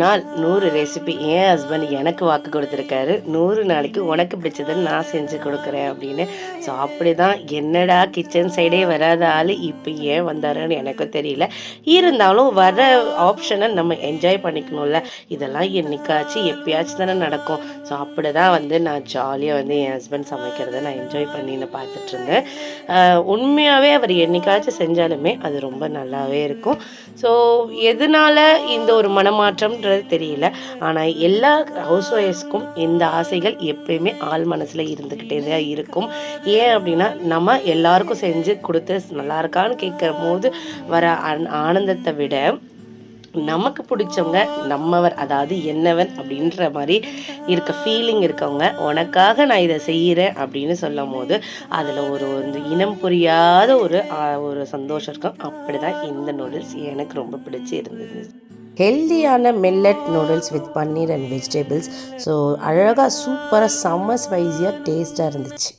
நாள் 100 ரெசிபி என் ஹஸ்பண்ட் எனக்கு வாக்கு கொடுத்துருக்காரு. 100 நாளைக்கு உனக்கு பிடிச்சதுன்னு நான் செஞ்சு கொடுக்குறேன் அப்படின்னு. ஸோ அப்படி தான் என்னடா கிச்சன் சைடே வராத ஆள் இப்போ ஏன் வந்தாருன்னு எனக்கும் தெரியல. இருந்தாலும் வர ஆப்ஷனை நம்ம என்ஜாய் பண்ணிக்கணும்ல. இதெல்லாம் என்னைக்காச்சும் எப்பயாச்சும் தானே நடக்கும். ஸோ அப்படி தான் வந்து நான் ஜாலியாக வந்து என் ஹஸ்பண்ட் சமைக்கிறத நான் என்ஜாய் பண்ணின்னு பார்த்துட்ருந்தேன். உண்மையாகவே அவர் என்னைக்காச்சும் செஞ்சாலுமே அது ரொம்ப நல்லாவே இருக்கும். ஸோ எதனால இந்த ஒரு மனமாற்றம்ன்றது தெரியல. ஆனால் எல்லா ஹவுஸ் ஒய்ஃப்ஸ்க்கும் இந்த ஆசைகள் எப்பயுமே ஆள் மனசில் இருந்துக்கிட்டே தான் இருக்கும். ஏன் அப்படின்னா நம்ம எல்லாருக்கும் செஞ்சு கொடுத்து நல்லா இருக்கான்னு கேட்குற போது வர ஆனந்தத்தை விட நமக்கு பிடிச்சவங்க நம்மவர், அதாவது என்னவன் அப்படின்ற மாதிரி இருக்க ஃபீலிங் இருக்கவங்க உனக்காக நான் இதை செய்கிறேன் அப்படின்னு சொல்லும் போது அதில் ஒரு இனம் புரியாத ஒரு சந்தோஷம் இருக்கும். அப்படி தான் இந்த நூடுல்ஸ் எனக்கு ரொம்ப பிடிச்சி இருந்தது. ஹெல்தியான millet noodles with paneer and vegetables. So அழகாக சூப்பராக செம்ம ஸ்பைஸியாக டேஸ்ட்டாக இருந்துச்சு.